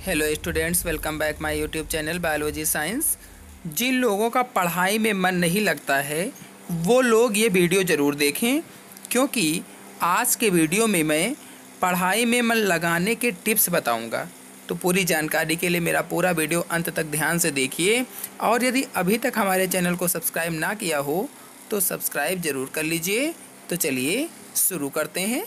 Hello students, welcome back my YouTube channel biology science. जिन लोगों का पढ़ाई में मन नहीं लगता है वो लोग ये वीडियो ज़रूर देखें, क्योंकि आज के वीडियो में मैं पढ़ाई में मन लगाने के टिप्स बताऊंगा। तो पूरी जानकारी के लिए मेरा पूरा वीडियो अंत तक ध्यान से देखिए, और यदि अभी तक हमारे चैनल को सब्सक्राइब ना किया हो तो सब्सक्राइब ज़रूर कर लीजिए। तो चलिए शुरू करते हैं।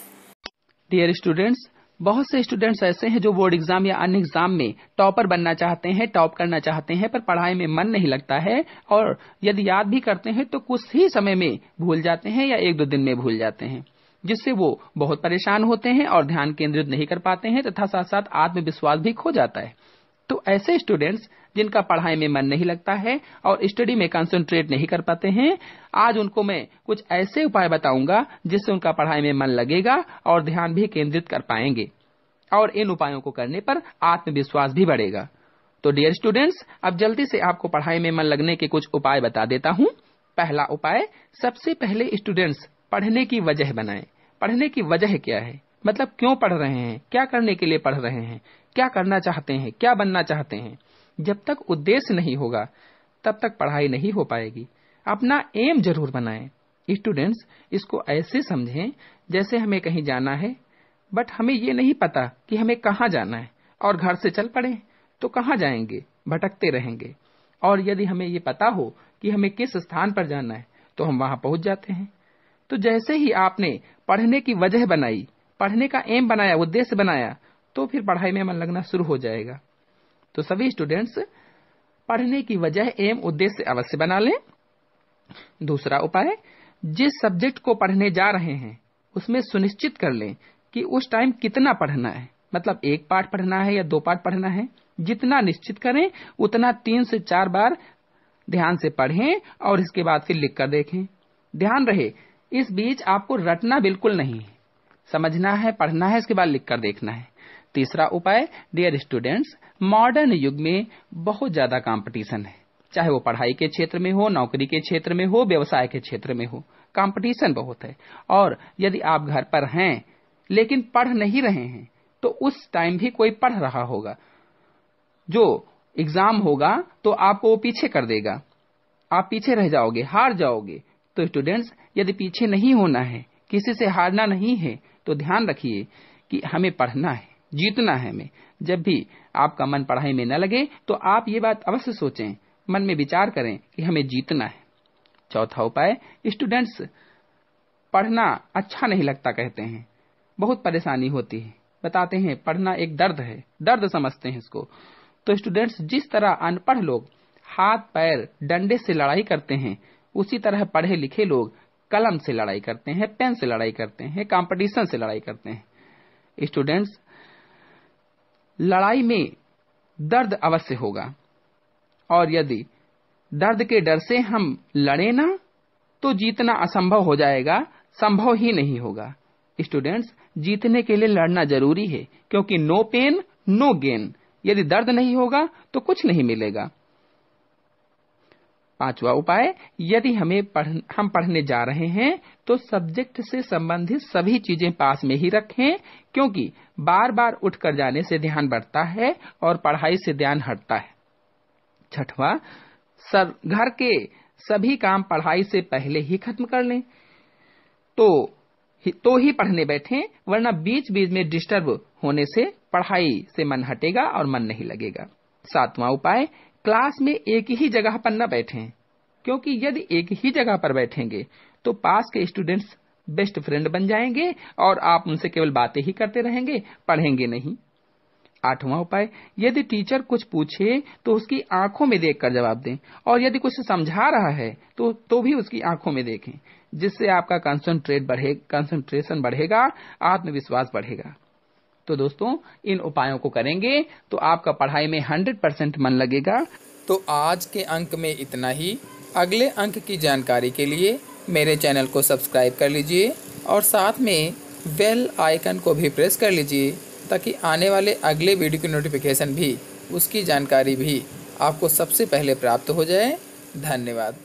डियर स्टूडेंट्स, बहुत से स्टूडेंट्स ऐसे हैं जो बोर्ड एग्जाम या अन्य एग्जाम में टॉपर बनना चाहते हैं, टॉप करना चाहते हैं, पर पढ़ाई में मन नहीं लगता है, और यदि याद भी करते हैं तो कुछ ही समय में भूल जाते हैं या एक दो दिन में भूल जाते हैं, जिससे वो बहुत परेशान होते हैं और ध्यान केंद्रित नहीं कर पाते हैं तथा साथ साथ आत्मविश्वास भी खो जाता है। तो ऐसे स्टूडेंट्स जिनका पढ़ाई में मन नहीं लगता है और स्टडी में कंसंट्रेट नहीं कर पाते हैं, आज उनको मैं कुछ ऐसे उपाय बताऊंगा जिससे उनका पढ़ाई में मन लगेगा और ध्यान भी केंद्रित कर पाएंगे, और इन उपायों को करने पर आत्मविश्वास भी बढ़ेगा। तो डियर स्टूडेंट्स, अब जल्दी से आपको पढ़ाई में मन लगने के कुछ उपाय बता देता हूं। पहला उपाय, सबसे पहले स्टूडेंट्स पढ़ने की वजह बनाएं। पढ़ने की वजह क्या है, मतलब क्यों पढ़ रहे हैं, क्या करने के लिए पढ़ रहे हैं, क्या करना चाहते हैं, क्या बनना चाहते हैं। जब तक उद्देश्य नहीं होगा तब तक पढ़ाई नहीं हो पाएगी। अपना एम जरूर बनाएं। स्टूडेंट्स, इसको ऐसे समझें जैसे हमें कहीं जाना है, बट हमें ये नहीं पता कि हमें कहाँ जाना है, और घर से चल पड़े तो कहाँ जाएंगे, भटकते रहेंगे। और यदि हमें ये पता हो कि हमें किस स्थान पर जाना है तो हम वहां पहुंच जाते हैं। तो जैसे ही आपने पढ़ने की वजह बनाई, पढ़ने का एम बनाया, उद्देश्य बनाया, तो फिर पढ़ाई में मन लगना शुरू हो जाएगा। तो सभी स्टूडेंट्स पढ़ने की वजह, एम, उद्देश्य अवश्य बना लें। दूसरा उपाय, जिस सब्जेक्ट को पढ़ने जा रहे हैं उसमें सुनिश्चित कर लें कि उस टाइम कितना पढ़ना है, मतलब एक पाठ पढ़ना है या दो पाठ पढ़ना है। जितना निश्चित करें उतना 3 से 4 बार ध्यान से पढ़ें और इसके बाद फिर लिख कर देखें। ध्यान रहे, इस बीच आपको रटना बिल्कुल नहीं है, समझना है, पढ़ना है, इसके बाद लिख कर देखना है। तीसरा उपाय, डियर स्टूडेंट्स, मॉडर्न युग में बहुत ज्यादा कंपटीशन है, चाहे वो पढ़ाई के क्षेत्र में हो, नौकरी के क्षेत्र में हो, व्यवसाय के क्षेत्र में हो, कंपटीशन बहुत है। और यदि आप घर पर हैं लेकिन पढ़ नहीं रहे हैं तो उस टाइम भी कोई पढ़ रहा होगा, जो एग्जाम होगा तो आपको वो पीछे कर देगा, आप पीछे रह जाओगे, हार जाओगे। तो स्टूडेंट्स, यदि पीछे नहीं होना है, किसी से हारना नहीं है, तो ध्यान रखिए कि हमें पढ़ना है, जीतना है हमें। जब भी आपका मन पढ़ाई में न लगे तो आप ये बात अवश्य सोचें, मन में विचार करें कि हमें जीतना है। चौथा उपाय, स्टूडेंट्स पढ़ना अच्छा नहीं लगता कहते हैं, बहुत परेशानी होती है, बताते हैं पढ़ना एक दर्द है, दर्द समझते हैं इसको। तो स्टूडेंट्स, जिस तरह अनपढ़ लोग हाथ पैर डंडे से लड़ाई करते हैं, उसी तरह पढ़े लिखे लोग कलम से लड़ाई करते हैं, पेन से लड़ाई करते हैं, कंपटीशन से लड़ाई करते हैं। स्टूडेंट्स, लड़ाई में दर्द अवश्य होगा, और यदि दर्द के डर से हम लड़े ना तो जीतना असंभव हो जाएगा, संभव ही नहीं होगा। स्टूडेंट्स, जीतने के लिए लड़ना जरूरी है, क्योंकि नो पेन नो गेन। यदि दर्द नहीं होगा तो कुछ नहीं मिलेगा। पांचवा उपाय, यदि हम पढ़ने जा रहे हैं तो सब्जेक्ट से संबंधित सभी चीजें पास में ही रखें, क्योंकि बार बार उठकर जाने से ध्यान बढ़ता है और पढ़ाई से ध्यान हटता है। छठवां, घर के सभी काम पढ़ाई से पहले ही खत्म कर लें, तो ही पढ़ने बैठें, वरना बीच बीच में डिस्टर्ब होने से पढ़ाई से मन हटेगा और मन नहीं लगेगा। सातवां उपाय, क्लास में एक ही जगह पर न बैठें, क्योंकि यदि एक ही जगह पर बैठेंगे तो पास के स्टूडेंट्स बेस्ट फ्रेंड बन जाएंगे और आप उनसे केवल बातें ही करते रहेंगे, पढ़ेंगे नहीं। आठवां उपाय, यदि टीचर कुछ पूछे तो उसकी आंखों में देखकर जवाब दें, और यदि कुछ समझा रहा है तो भी उसकी आंखों में देखें, जिससे आपका कंसंट्रेशन बढ़ेगा, आत्मविश्वास बढ़ेगा। तो दोस्तों, इन उपायों को करेंगे तो आपका पढ़ाई में 100% मन लगेगा। तो आज के अंक में इतना ही। अगले अंक की जानकारी के लिए मेरे चैनल को सब्सक्राइब कर लीजिए और साथ में बेल आइकन को भी प्रेस कर लीजिए, ताकि आने वाले अगले वीडियो की नोटिफिकेशन भी, उसकी जानकारी भी आपको सबसे पहले प्राप्त हो जाए। धन्यवाद।